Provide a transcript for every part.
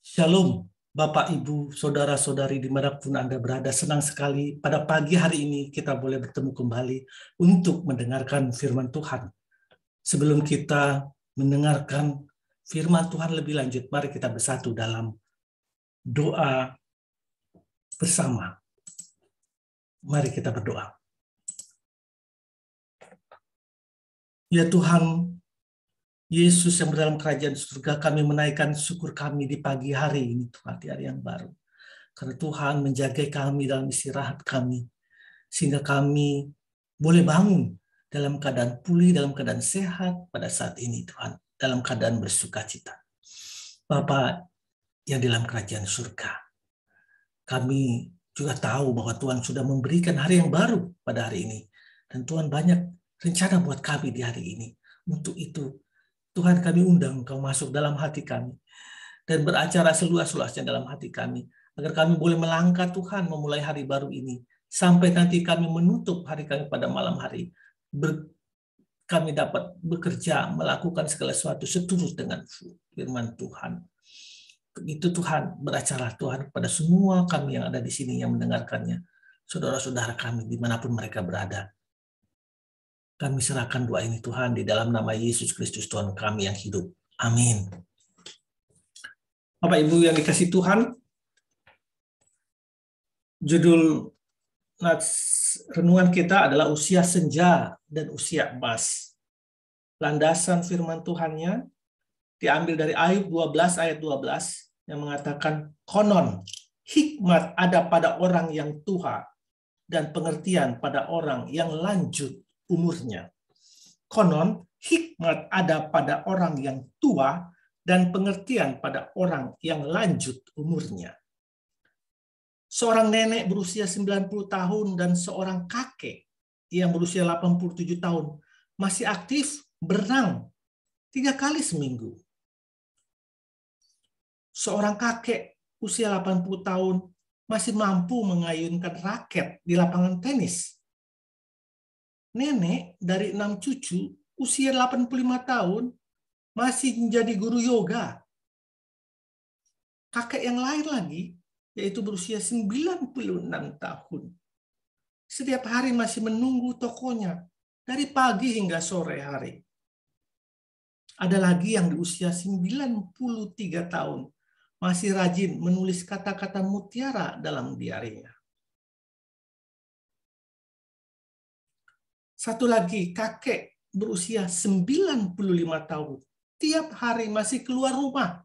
Shalom, Bapak, Ibu, Saudara-saudari dimanapun Anda berada. Senang sekali pada pagi hari ini kita boleh bertemu kembali untuk mendengarkan firman Tuhan. Sebelum kita mendengarkan firman Tuhan lebih lanjut, mari kita bersatu dalam doa bersama. Mari kita berdoa. Ya Tuhan, Yesus yang berdalam kerajaan surga, kami menaikkan syukur kami di pagi hari ini, Tuhan, di hari yang baru. Karena Tuhan menjaga kami dalam istirahat kami, sehingga kami boleh bangun dalam keadaan pulih, dalam keadaan sehat pada saat ini, Tuhan, dalam keadaan bersukacita. Bapa yang di dalam kerajaan surga, kami juga tahu bahwa Tuhan sudah memberikan hari yang baru pada hari ini. Dan Tuhan banyak rencana buat kami di hari ini. Untuk itu, Tuhan, kami undang Engkau masuk dalam hati kami dan beracara seluas-luasnya dalam hati kami, agar kami boleh melangkah Tuhan memulai hari baru ini, sampai nanti kami menutup hari kami pada malam hari. Kami dapat bekerja, melakukan segala sesuatu seturut dengan firman Tuhan. Itu Tuhan, beracara Tuhan kepada semua kami yang ada di sini yang mendengarkannya, saudara-saudara kami dimanapun mereka berada. Kami serahkan doa ini Tuhan di dalam nama Yesus Kristus Tuhan kami yang hidup. Amin. Bapak Ibu yang dikasih Tuhan, judul renungan kita adalah usia senja dan usia emas. Landasan firman Tuhannya diambil dari Ayub 12 ayat 12 yang mengatakan, konon hikmat ada pada orang yang tua dan pengertian pada orang yang lanjut umurnya. Konon hikmat ada pada orang yang tua dan pengertian pada orang yang lanjut umurnya. Seorang nenek berusia 90 tahun dan seorang kakek yang berusia 87 tahun masih aktif berenang 3 kali seminggu. Seorang kakek usia 80 tahun masih mampu mengayunkan raket di lapangan tenis. Nenek dari 6 cucu usia 85 tahun masih menjadi guru yoga. Kakek yang lain lagi, yaitu berusia 96 tahun. Setiap hari masih menunggu tokonya dari pagi hingga sore hari. Ada lagi yang di usia 93 tahun masih rajin menulis kata-kata mutiara dalam diarinya. Satu lagi, kakek berusia 95 tahun. Tiap hari masih keluar rumah,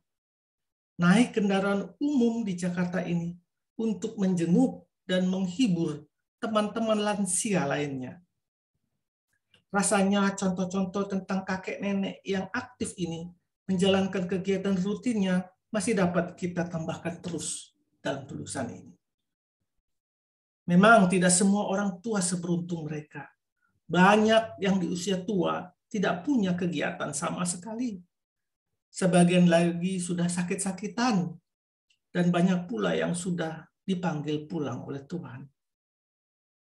naik kendaraan umum di Jakarta ini untuk menjenguk dan menghibur teman-teman lansia lainnya. Rasanya contoh-contoh tentang kakek nenek yang aktif ini menjalankan kegiatan rutinnya masih dapat kita tambahkan terus dalam tulisan ini. Memang tidak semua orang tua seberuntung mereka. Banyak yang di usia tua tidak punya kegiatan sama sekali. Sebagian lagi sudah sakit-sakitan, dan banyak pula yang sudah dipanggil pulang oleh Tuhan.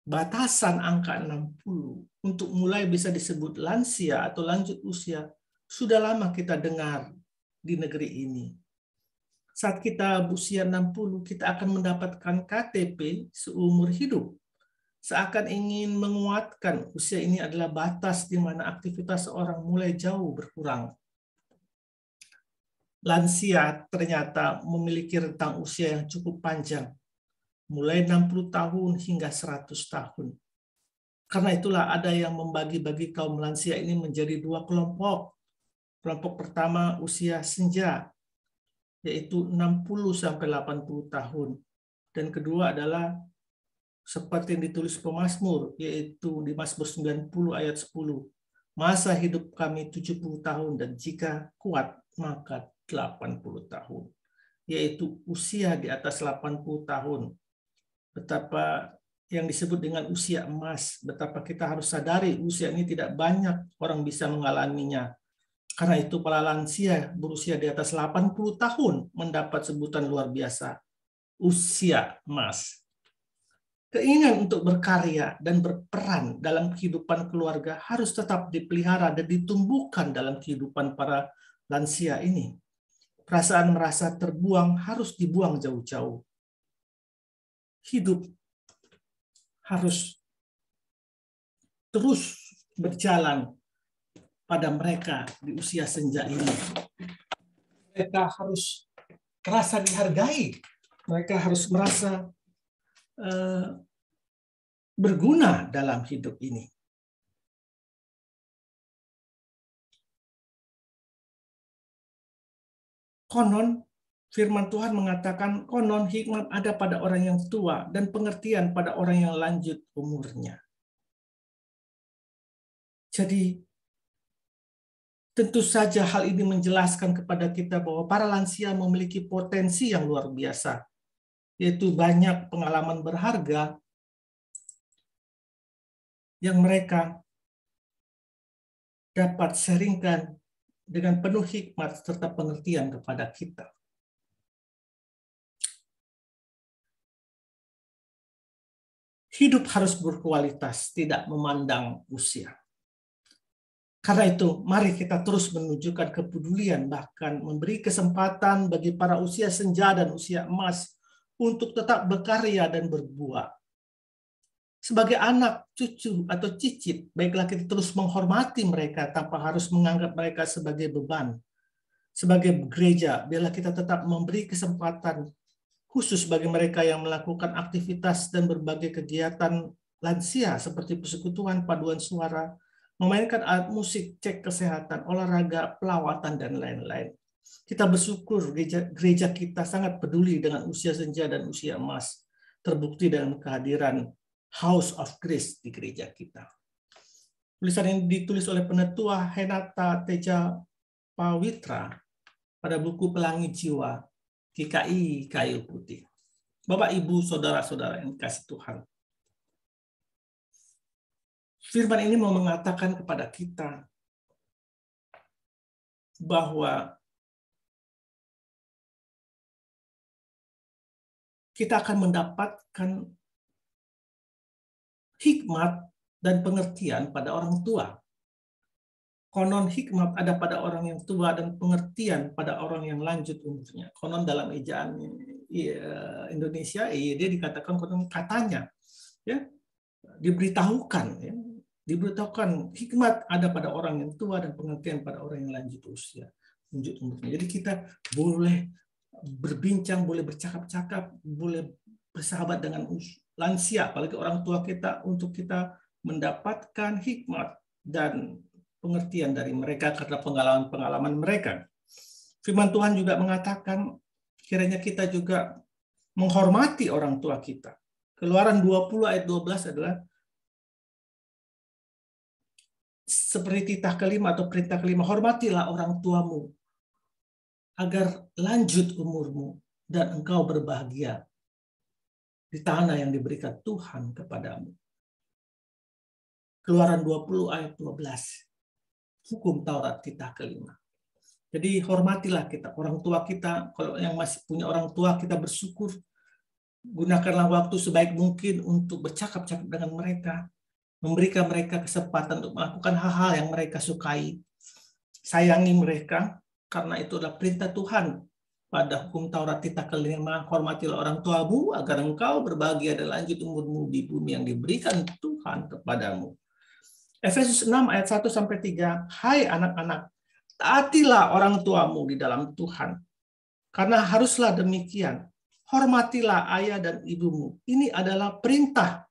Batasan angka 60 untuk mulai bisa disebut lansia atau lanjut usia sudah lama kita dengar di negeri ini. Saat kita berusia 60, kita akan mendapatkan KTP seumur hidup. Seakan ingin menguatkan usia ini adalah batas di mana aktivitas seorang mulai jauh berkurang. Lansia ternyata memiliki rentang usia yang cukup panjang, mulai 60 tahun hingga 100 tahun. Karena itulah ada yang membagi-bagi kaum lansia ini menjadi 2 kelompok. Kelompok pertama usia senja, yaitu 60-80 tahun. Dan kedua adalah seperti yang ditulis pemazmur, yaitu di Mazmur 90 ayat 10. Masa hidup kami 70 tahun dan jika kuat maka 80 tahun. Yaitu usia di atas 80 tahun. Betapa yang disebut dengan usia emas, betapa kita harus sadari usia ini tidak banyak orang bisa mengalaminya. Karena itu para lansia berusia di atas 80 tahun mendapat sebutan luar biasa, usia emas. Keinginan untuk berkarya dan berperan dalam kehidupan keluarga harus tetap dipelihara dan ditumbuhkan dalam kehidupan para lansia ini. Perasaan merasa terbuang harus dibuang jauh-jauh. Hidup harus terus berjalan pada mereka di usia senja ini. Mereka harus merasa dihargai. Mereka harus merasa berguna dalam hidup ini. Konon, firman Tuhan mengatakan, konon hikmat ada pada orang yang tua dan pengertian pada orang yang lanjut umurnya. Jadi, tentu saja hal ini menjelaskan kepada kita bahwa para lansia memiliki potensi yang luar biasa, yaitu banyak pengalaman berharga yang mereka dapat sharingkan dengan penuh hikmat serta pengertian kepada kita. Hidup harus berkualitas, tidak memandang usia. Karena itu, mari kita terus menunjukkan kepedulian, bahkan memberi kesempatan bagi para usia senja dan usia emas untuk tetap berkarya dan berbuah. Sebagai anak, cucu, atau cicit, baiklah kita terus menghormati mereka tanpa harus menganggap mereka sebagai beban. Sebagai gereja, biarlah kita tetap memberi kesempatan khusus bagi mereka yang melakukan aktivitas dan berbagai kegiatan lansia seperti persekutuan, paduan suara, memainkan alat musik, cek kesehatan, olahraga, pelawatan, dan lain-lain. Kita bersyukur gereja kita sangat peduli dengan usia senja dan usia emas, terbukti dengan kehadiran House of Grace di gereja kita. Tulisan ini ditulis oleh penetua Henata Teja Pawitra pada buku Pelangi Jiwa, GKI Kayu Putih. Bapak, Ibu, saudara-saudara yang dikasihi Tuhan. Firman ini mau mengatakan kepada kita bahwa kita akan mendapatkan hikmat dan pengertian pada orang tua. Konon hikmat ada pada orang yang tua dan pengertian pada orang yang lanjut umurnya. Konon dalam ejaan Indonesia, dia dikatakan konon katanya, ya, diberitahukan, ya, diberitahukan hikmat ada pada orang yang tua dan pengertian pada orang yang lanjut usia, lanjut umurnya. Jadi kita boleh berbincang, boleh bercakap-cakap, boleh bersahabat dengan lansia, apalagi orang tua kita, untuk kita mendapatkan hikmat dan pengertian dari mereka karena pengalaman-pengalaman mereka. Firman Tuhan juga mengatakan kiranya kita juga menghormati orang tua kita. Keluaran 20 ayat 12 adalah seperti titah kelima atau perintah kelima, hormatilah orang tuamu agar lanjut umurmu dan engkau berbahagia di tanah yang diberikan Tuhan kepadamu. Keluaran 20 ayat 12. Hukum Taurat titah kelima. Jadi hormatilah kita, orang tua kita. Kalau yang masih punya orang tua, kita bersyukur. Gunakanlah waktu sebaik mungkin untuk bercakap-cakap dengan mereka. Memberikan mereka kesempatan untuk melakukan hal-hal yang mereka sukai. Sayangi mereka, karena itu adalah perintah Tuhan. Pada hukum Taurat titah kelima, hormatilah orang tuamu agar engkau berbahagia dan lanjut umurmu di bumi yang diberikan Tuhan kepadamu. Efesus 6 ayat 1-3, hai anak-anak, taatilah orang tuamu di dalam Tuhan, karena haruslah demikian. Hormatilah ayah dan ibumu. Ini adalah perintah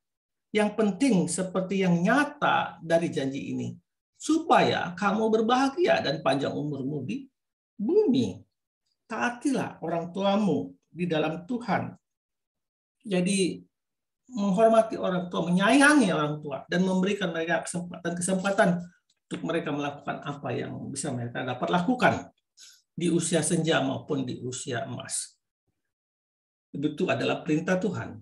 yang penting seperti yang nyata dari janji ini, supaya kamu berbahagia dan panjang umurmu di bumi. Taatilah orang tuamu di dalam Tuhan. Jadi menghormati orang tua, menyayangi orang tua, dan memberikan mereka kesempatan untuk mereka melakukan apa yang bisa mereka dapat lakukan di usia senja maupun di usia emas. Itu adalah perintah Tuhan.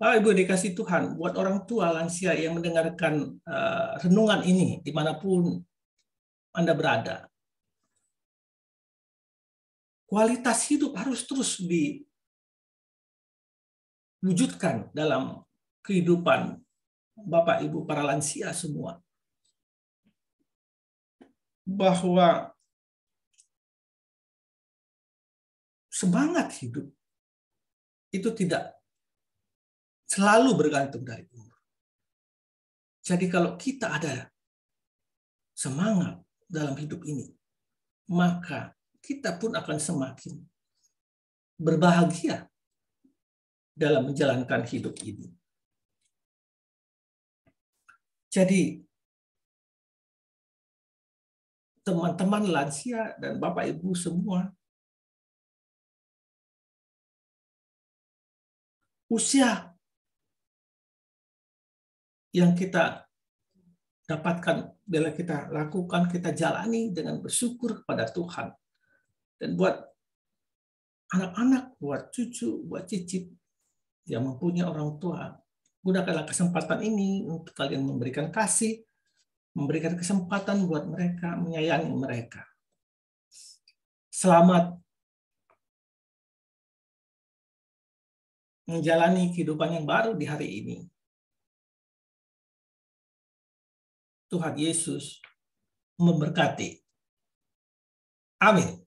Bapak Ibu dikasih Tuhan, buat orang tua lansia yang mendengarkan renungan ini dimanapun Anda berada, kualitas hidup harus terus diwujudkan dalam kehidupan Bapak Ibu para lansia semua. Bahwa semangat hidup itu tidak selalu bergantung dari umur. Jadi kalau kita ada semangat dalam hidup ini, maka kita pun akan semakin berbahagia dalam menjalankan hidup ini. Jadi teman-teman lansia dan Bapak Ibu semua, usia yang kita dapatkan, bila kita lakukan, kita jalani dengan bersyukur kepada Tuhan. Dan buat anak-anak, buat cucu, buat cicit yang mempunyai orang tua, gunakanlah kesempatan ini untuk kalian memberikan kasih, memberikan kesempatan buat mereka, menyayangi mereka. Selamat menjalani kehidupan yang baru di hari ini. Tuhan Yesus memberkati. Amin.